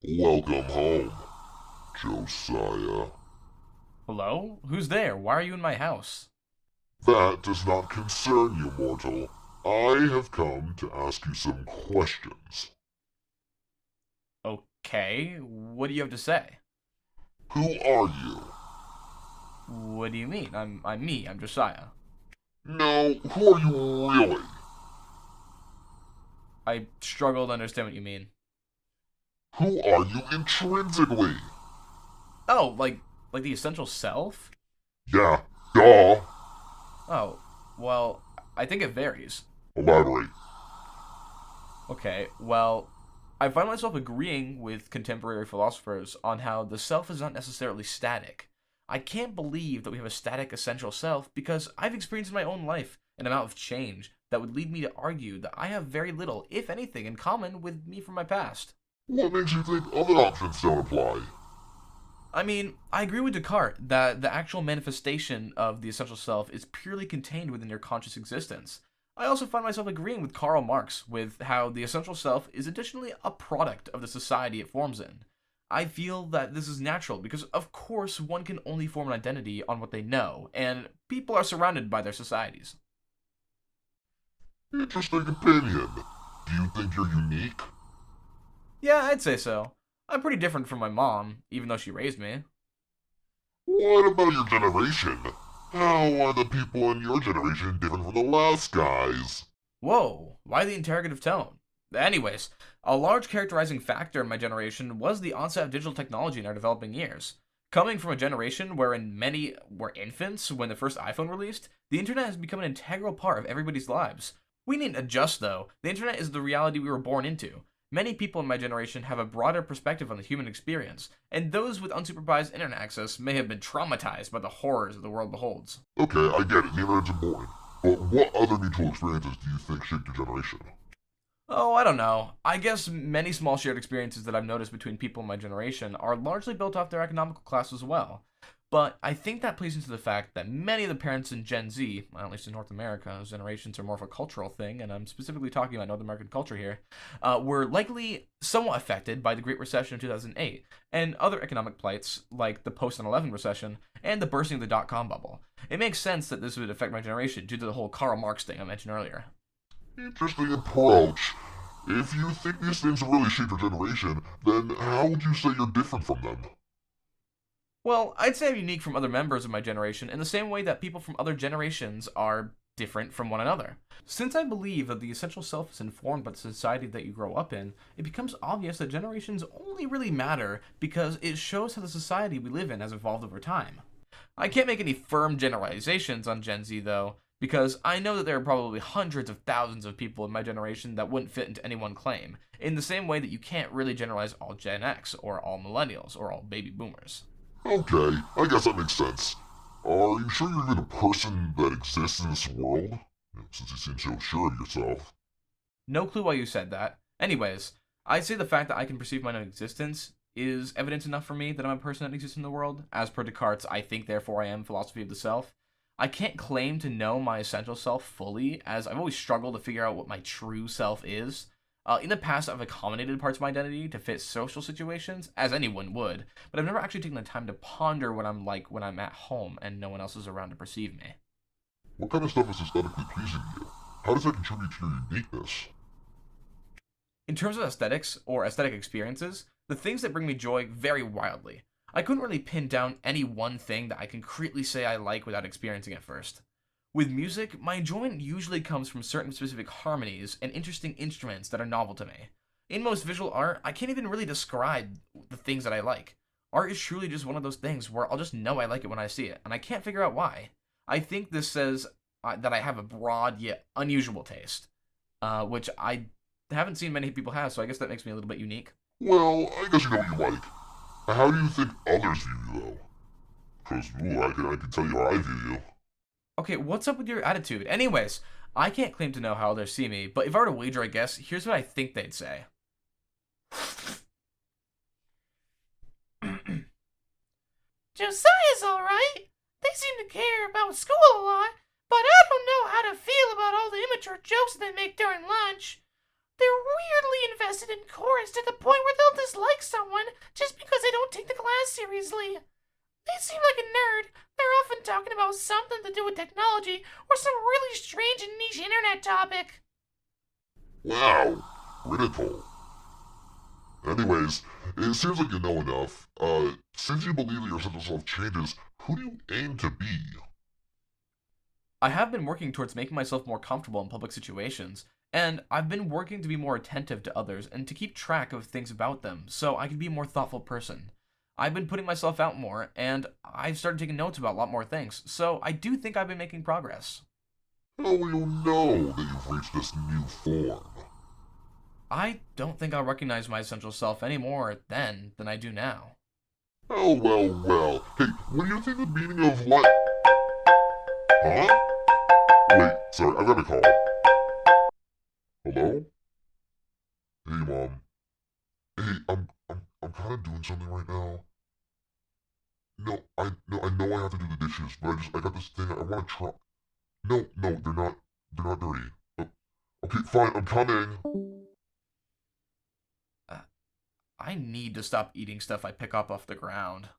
Welcome home, Josiah. Hello? Who's there? Why are you in my house? That does not concern you, mortal. I have come to ask you some questions. Okay, what do you have to say? Who are you? What do you mean? I'm me, I'm Josiah. No, who are you really? I struggle to understand what you mean. Who are you intrinsically? Oh, like the essential self? Yeah, duh. Oh, well, I think it varies. Elaborate. Okay, well, I find myself agreeing with contemporary philosophers on how the self is not necessarily static. I can't believe that we have a static essential self because I've experienced in my own life an amount of change that would lead me to argue that I have very little, if anything, in common with me from my past. What makes you think other options don't apply? I mean, I agree with Descartes that the actual manifestation of the essential self is purely contained within your conscious existence. I also find myself agreeing with Karl Marx with how the essential self is additionally a product of the society it forms in. I feel that this is natural because, of course, one can only form an identity on what they know, and people are surrounded by their societies. Interesting opinion. Do you think you're unique? Yeah, I'd say so. I'm pretty different from my mom, even though she raised me. What about your generation? How are the people in your generation different from the last guys? Whoa, why the interrogative tone? Anyways, a large characterizing factor in my generation was the onset of digital technology in our developing years. Coming from a generation wherein many were infants when the first iPhone released, the internet has become an integral part of everybody's lives. We needn't adjust though. The internet is the reality we were born into. Many people in my generation have a broader perspective on the human experience, and those with unsupervised internet access may have been traumatized by the horrors that the world beholds. Okay, I get it, the internet's important. But what other mutual experiences do you think shaped your generation? Oh, I don't know. I guess many small shared experiences that I've noticed between people in my generation are largely built off their economical class as well. But I think that plays into the fact that many of the parents in Gen Z, well, at least in North America, as generations are more of a cultural thing, and I'm specifically talking about North American culture here, were likely somewhat affected by the Great Recession of 2008 and other economic plights like the post 9/11 recession and the bursting of the dot-com bubble. It makes sense that this would affect my generation due to the whole Karl Marx thing I mentioned earlier. Interesting approach. If you think these things have really shaped your generation, then how would you say you're different from them? Well, I'd say I'm unique from other members of my generation in the same way that people from other generations are different from one another. Since I believe that the essential self is informed by the society that you grow up in, it becomes obvious that generations only really matter because it shows how the society we live in has evolved over time. I can't make any firm generalizations on Gen Z though, because I know that there are probably hundreds of thousands of people in my generation that wouldn't fit into any one claim, in the same way that you can't really generalize all Gen X, or all millennials, or all baby boomers. Okay, I guess that makes sense. Are you sure you're even a person that exists in this world? Since you seem so sure of yourself. No clue why you said that. Anyways, I'd say the fact that I can perceive my own existence is evidence enough for me that I'm a person that exists in the world. As per Descartes' I think, therefore I am philosophy of the self. I can't claim to know my essential self fully, as I've always struggled to figure out what my true self is. In the past, I've accommodated parts of my identity to fit social situations, as anyone would, but I've never actually taken the time to ponder what I'm like when I'm at home and no one else is around to perceive me. What kind of stuff is aesthetically pleasing to you? How does that contribute to your uniqueness? In terms of aesthetics or aesthetic experiences, the things that bring me joy vary wildly. I couldn't really pin down any one thing that I concretely say I like without experiencing it first. With music, my enjoyment usually comes from certain specific harmonies and interesting instruments that are novel to me. In most visual art, I can't even really describe the things that I like. Art is truly just one of those things where I'll just know I like it when I see it, and I can't figure out why. I think this says that I have a broad yet unusual taste, which I haven't seen many people have, so I guess that makes me a little bit unique. Well, I guess you know what you like. How do you think others view you, though? Because, I can tell you how I view you. Okay, what's up with your attitude? Anyways, I can't claim to know how others see me, but if I were to wager, I guess, here's what I think they'd say. Josiah's alright. They seem to care about school a lot, but I don't know how to feel about all the immature jokes they make during lunch. They're weirdly invested in chorus to the point where they'll dislike someone just because they don't take the class seriously. They seem like a nerd. They're often talking about something to do with technology or some really strange and niche internet topic. Wow, critical. Anyways, it seems like you know enough. Since you believe that your sense of self changes, who do you aim to be? I have been working towards making myself more comfortable in public situations, and I've been working to be more attentive to others and to keep track of things about them so I can be a more thoughtful person. I've been putting myself out more, and I've started taking notes about a lot more things, so I do think I've been making progress. How will you know that you've reached this new form? I don't think I'll recognize my essential self any more then than I do now. Oh, well. Hey, what do you think the meaning of life... Huh? Wait, sorry, I got a call. Hello? Hey, Mom. Hey, I'm kind of doing something right now. No, I know I have to do the dishes, but I got this thing I want to try. No, they're not dirty. Okay, fine, I'm coming. I need to stop eating stuff I pick up off the ground.